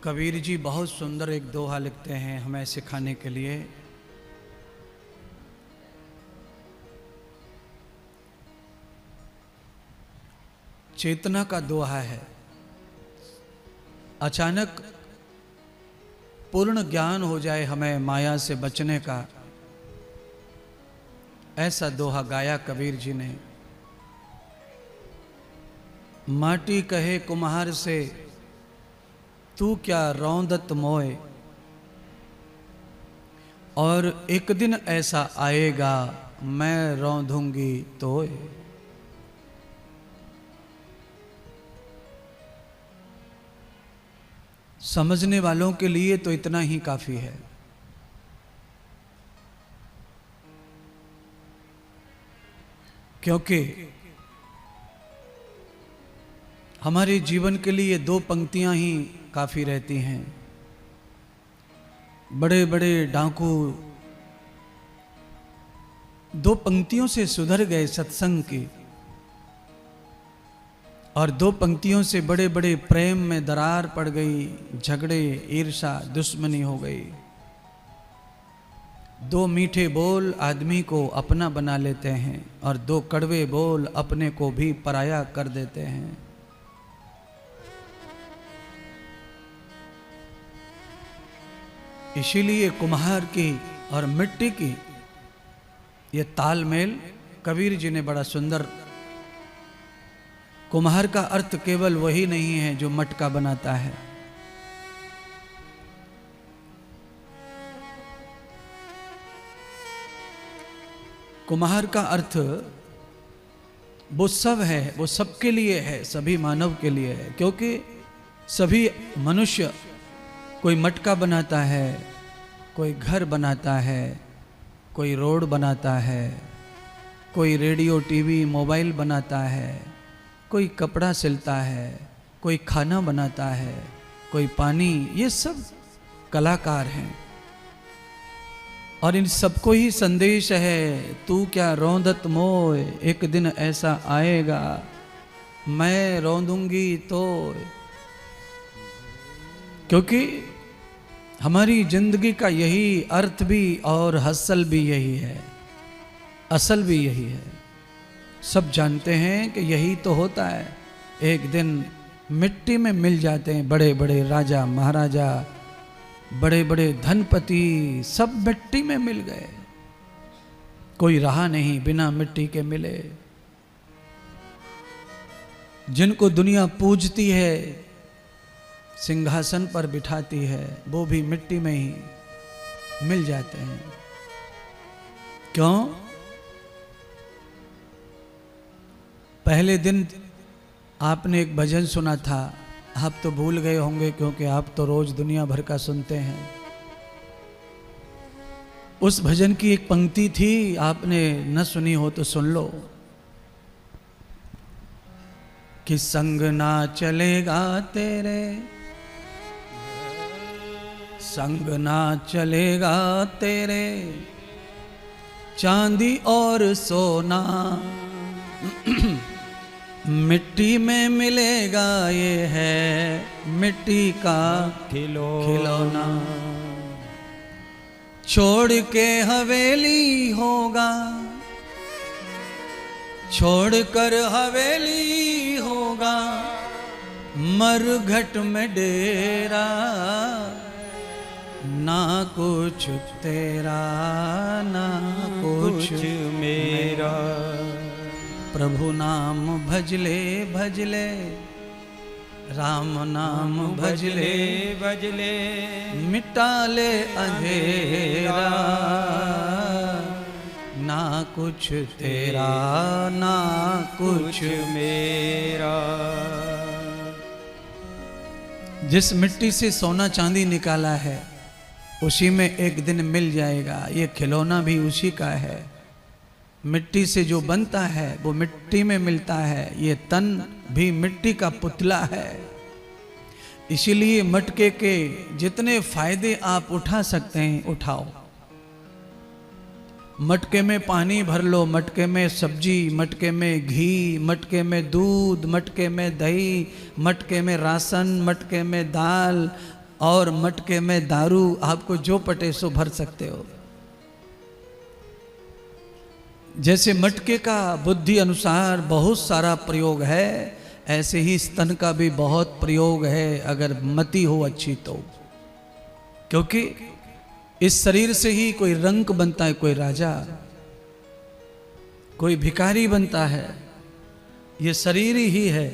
कबीर जी बहुत सुंदर एक दोहा लिखते हैं हमें सिखाने के लिए। चेतना का दोहा है। अचानक पूर्ण ज्ञान हो जाए हमें माया से बचने का, ऐसा दोहा गाया कबीर जी ने। माटी कहे कुम्हार से तू क्या रौंदत मोए, और एक दिन ऐसा आएगा मैं रौंदूंगी तोए। समझने वालों के लिए तो इतना ही काफी है। क्योंकि हमारे जीवन के लिए दो पंक्तियां ही काफी रहती हैं। बड़े बड़े डाकू दो पंक्तियों से सुधर गए सत्संग की, और दो पंक्तियों से बड़े बड़े प्रेम में दरार पड़ गई, झगड़े, ईर्ष्या, दुश्मनी हो गई। दो मीठे बोल आदमी को अपना बना लेते हैं और दो कड़वे बोल अपने को भी पराया कर देते हैं। इसीलिए कुम्हार की और मिट्टी की ये तालमेल कबीर जी ने बड़ा सुंदर। कुम्हार का अर्थ केवल वही नहीं है जो मटका बनाता है। कुम्हार का अर्थ वो सब है, वो सबके लिए है, सभी मानव के लिए है। क्योंकि सभी मनुष्य, कोई मटका बनाता है, कोई घर बनाता है, कोई रोड बनाता है, कोई रेडियो, टीवी, मोबाइल बनाता है, कोई कपड़ा सिलता है, कोई खाना बनाता है, कोई पानी, ये सब कलाकार हैं। और इन सबको ही संदेश है, तू क्या रौंदत मोए, एक दिन ऐसा आएगा मैं रौंदूंगी तो। क्योंकि हमारी जिंदगी का यही अर्थ भी और हसल भी यही है, असल भी यही है। सब जानते हैं कि यही तो होता है। एक दिन मिट्टी में मिल जाते हैं बड़े बड़े राजा महाराजा, बड़े बड़े धनपति, सब मिट्टी में मिल गए। कोई रहा नहीं बिना मिट्टी के मिले। जिनको दुनिया पूजती है, सिंहासन पर बिठाती है, वो भी मिट्टी में ही मिल जाते हैं। क्यों? पहले दिन आपने एक भजन सुना था, आप तो भूल गए होंगे क्योंकि आप तो रोज दुनिया भर का सुनते हैं। उस भजन की एक पंक्ति थी, आपने न सुनी हो तो सुन लो, कि संग ना चलेगा तेरे, संग ना चलेगा तेरे, चांदी और सोना, मिट्टी में मिलेगा ये है मिट्टी का खिलौना। छोड़ के हवेली होगा, छोड़ कर हवेली होगा, मरघट में डेरा, ना कुछ तेरा ना कुछ मेरा। प्रभु नाम भजले भजले, राम नाम भजले भजले, मिटा ले अंधेरा, ना कुछ तेरा ना कुछ मेरा। जिस मिट्टी से सोना चांदी निकाला है, उसी में एक दिन मिल जाएगा। ये खिलौना भी उसी का है। मिट्टी से जो बनता है वो मिट्टी में मिलता है। ये तन भी मिट्टी का पुतला है। इसीलिए मटके के जितने फायदे आप उठा सकते हैं उठाओ। मटके में पानी भर लो, मटके में सब्जी, मटके में घी, मटके में दूध, मटके में दही, मटके में राशन, मटके में दाल और मटके में दारू, आपको जो पटे सो भर सकते हो। जैसे मटके का बुद्धि अनुसार बहुत सारा प्रयोग है, ऐसे ही स्तन का भी बहुत प्रयोग है, अगर मति हो अच्छी तो। क्योंकि इस शरीर से ही कोई रंक बनता है, कोई राजा, कोई भिखारी बनता है। ये शरीर ही है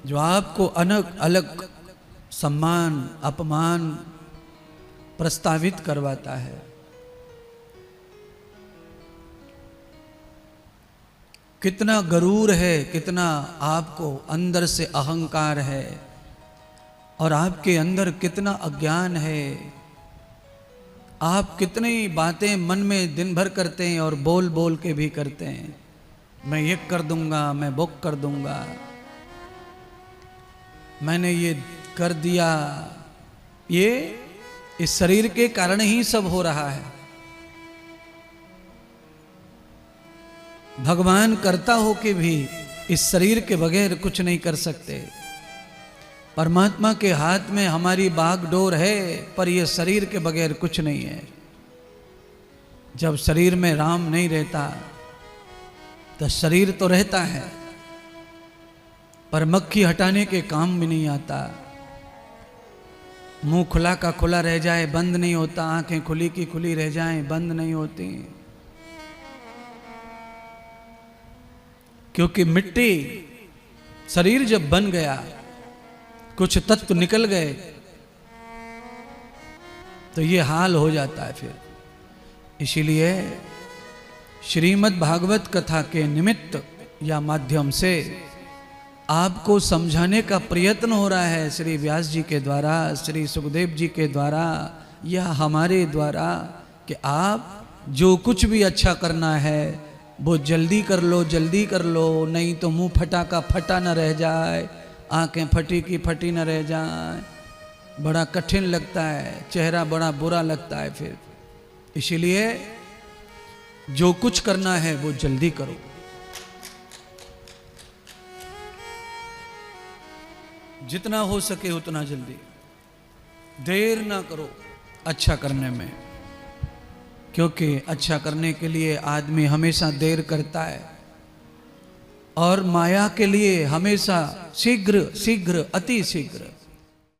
जो आपको अलग अलग सम्मान अपमान प्रस्तावित करवाता है। कितना गरूर है, कितना आपको अंदर से अहंकार है, और आपके अंदर कितना अज्ञान है। आप कितनी बातें मन में दिन भर करते हैं और बोल बोल के भी करते हैं। मैं ये कर दूंगा, मैं वो कर दूंगा, मैंने ये कर दिया। ये इस शरीर के कारण ही सब हो रहा है। भगवान करता हो के भी इस शरीर के बगैर कुछ नहीं कर सकते। परमात्मा के हाथ में हमारी बागडोर है, पर यह शरीर के बगैर कुछ नहीं है। जब शरीर में राम नहीं रहता तो शरीर तो रहता है, पर मक्खी हटाने के काम भी नहीं आता। मुंह खुला का खुला रह जाए, बंद नहीं होता। आंखें खुली की खुली रह जाएं, बंद नहीं होती। क्योंकि मिट्टी, शरीर जब बन गया, कुछ तत्व निकल गए, तो ये हाल हो जाता है फिर। इसीलिए श्रीमद् भागवत कथा के निमित्त या माध्यम से आपको समझाने का प्रयत्न हो रहा है, श्री व्यास जी के द्वारा, श्री सुखदेव जी के द्वारा, या हमारे द्वारा, कि आप जो कुछ भी अच्छा करना है वो जल्दी कर लो, जल्दी कर लो, नहीं तो मुंह फटा का फटा न रह जाए, आंखें फटी की फटी न रह जाए। बड़ा कठिन लगता है, चेहरा बड़ा बुरा लगता है फिर। इसीलिए जो कुछ करना है वो जल्दी करो। जितना हो सके उतना जल्दी, देर ना करो अच्छा करने में। क्योंकि अच्छा करने के लिए आदमी हमेशा देर करता है, और माया के लिए हमेशा शीघ्र शीघ्र अति शीघ्र।